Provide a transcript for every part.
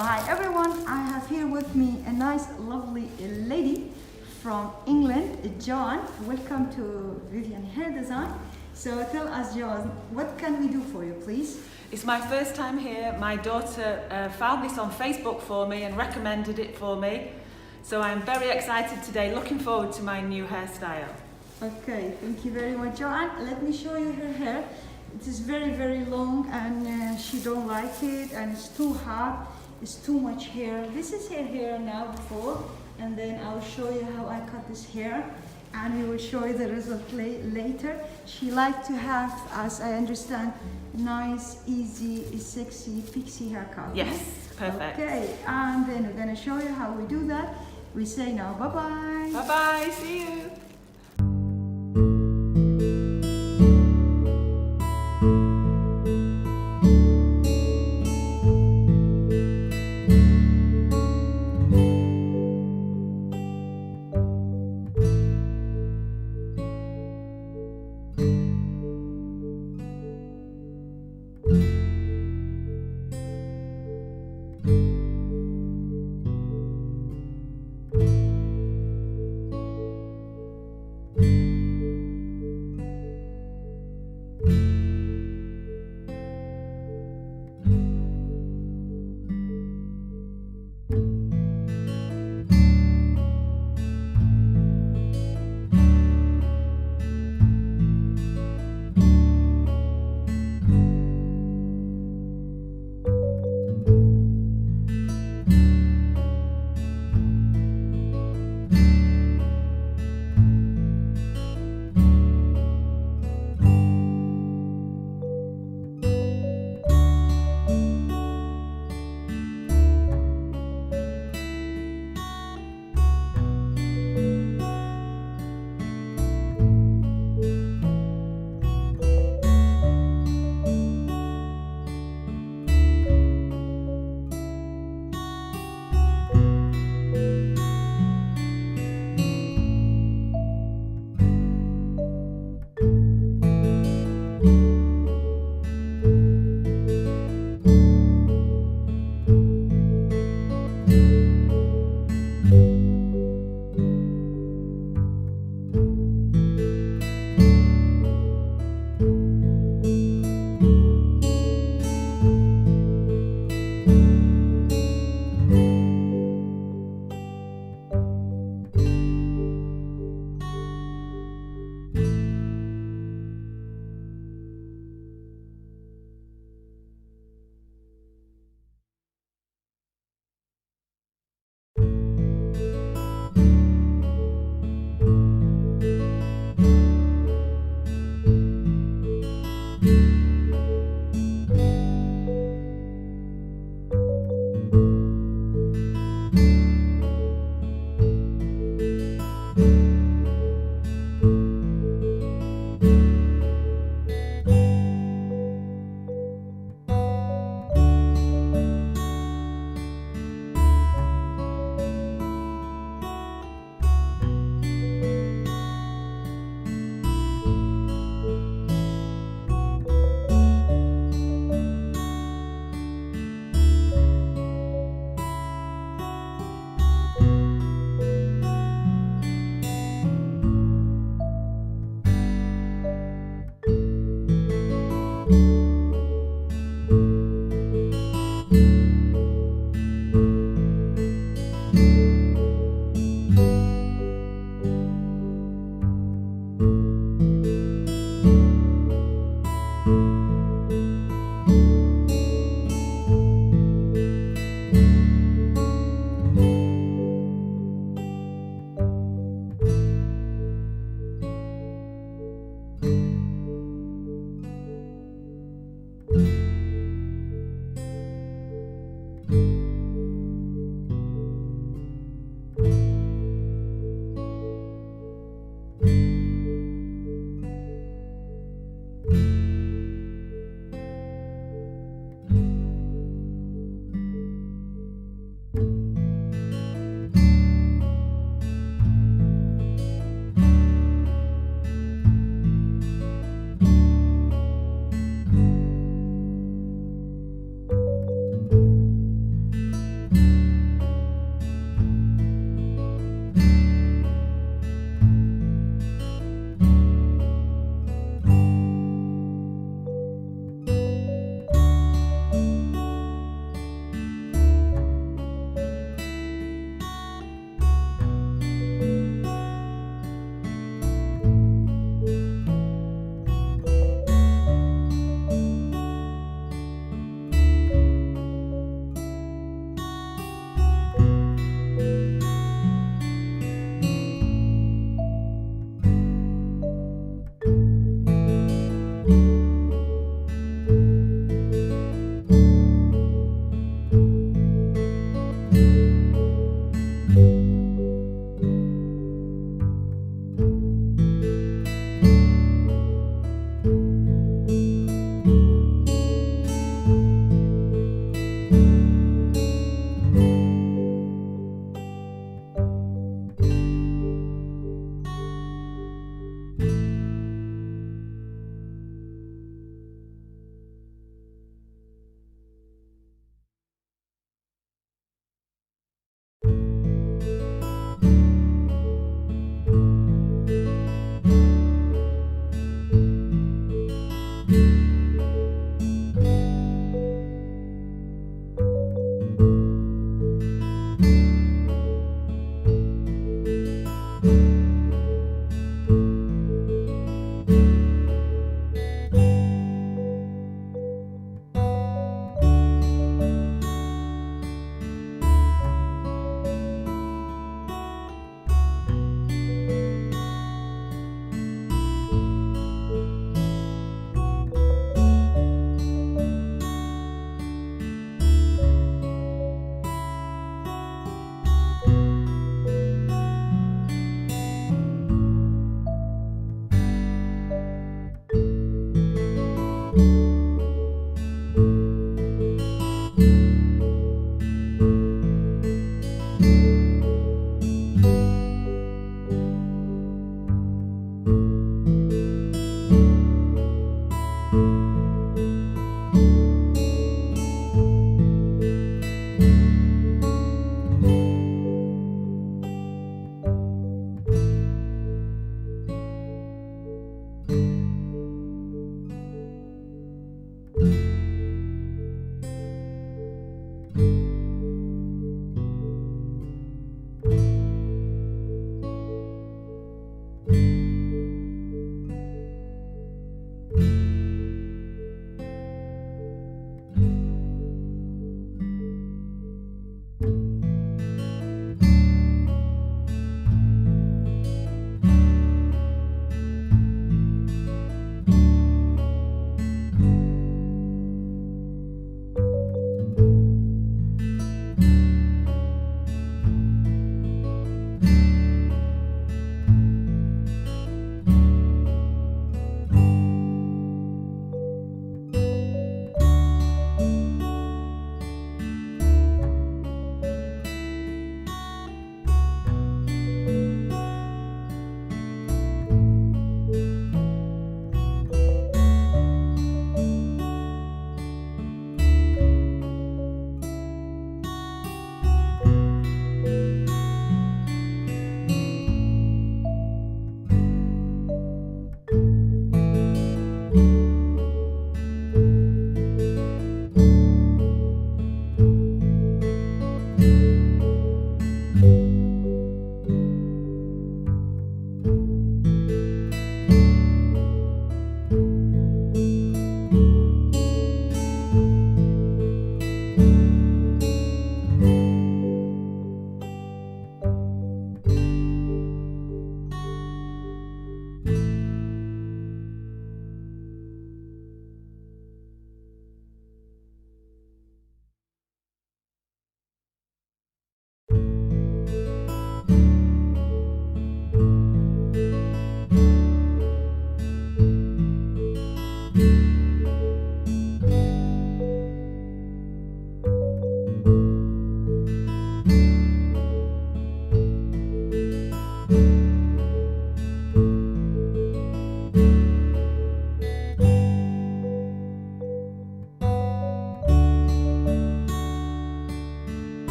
hi everyone, I have here with me a nice lovely lady from England, John. Welcome to Vivian Hair Design. So tell us, John, what can we do for you, please? It's my first time here. My daughter found this on Facebook for me and recommended it for me. So I'm very excited today, looking forward to my new hairstyle. Okay, thank you very much, Joanne. Let me show you her hair. It is very long and she don't like it and it's too hard. It's too much hair. This is her hair now before, and then I'll show you how I cut this hair and we will show you the result later. She liked to have, as I understand, nice, easy, sexy pixie haircut. Yes, perfect. Okay, and then we're gonna show you how we do that. We say now bye-bye. Bye-bye, see you.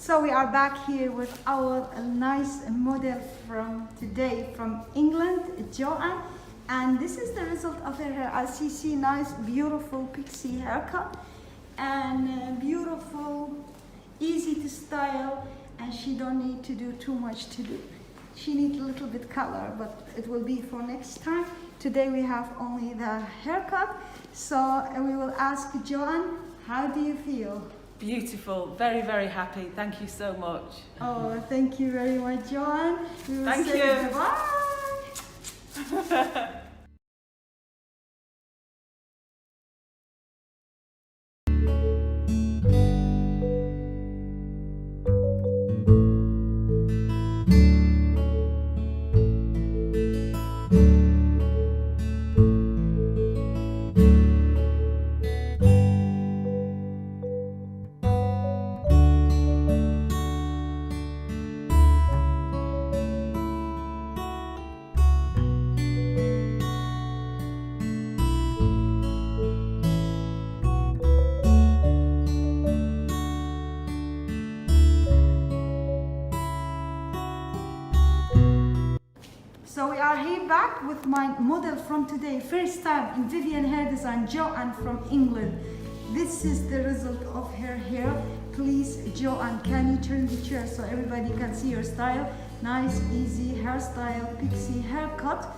So we are back here with our nice model from today from England, Joanne. And this is the result of her hair. As you see, nice, beautiful pixie haircut. And beautiful, easy to style. And she don't need to do too much to do. She needs a little bit color, but it will be for next time. Today we have only the haircut. So we will ask Joanne, how do you feel? Beautiful, very, very happy. Thank you so much. Oh, thank you very much, Joanne. We will Thank say you. Goodbye. So we are here back with my model from today, first time in Vivian Hair Design, Joanne from England. This is the result of her hair. Please, Joanne, can you turn the chair so everybody can see your style? Nice, easy hairstyle, pixie haircut.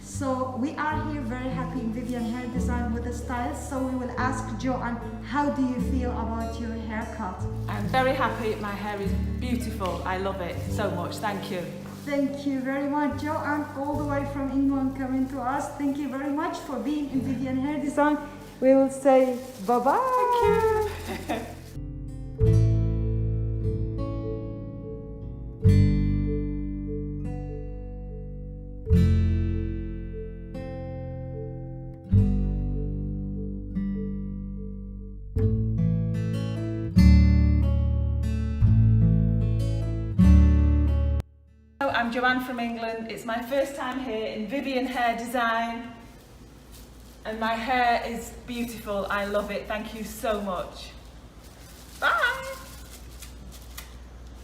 So we are here very happy in Vivian Hair Design with the styles. So we will ask Joanne, how do you feel about your haircut? I'm very happy. My hair is beautiful. I love it so much. Thank you. Thank you very much, Joanne, all the way from England coming to us. Thank you very much for being in Vivian Hair Design. We will say bye-bye. Thank you. I'm Joanne from England. It's my first time here in Vivian Hair Design and my hair is beautiful. I love it. Thank you so much. Bye!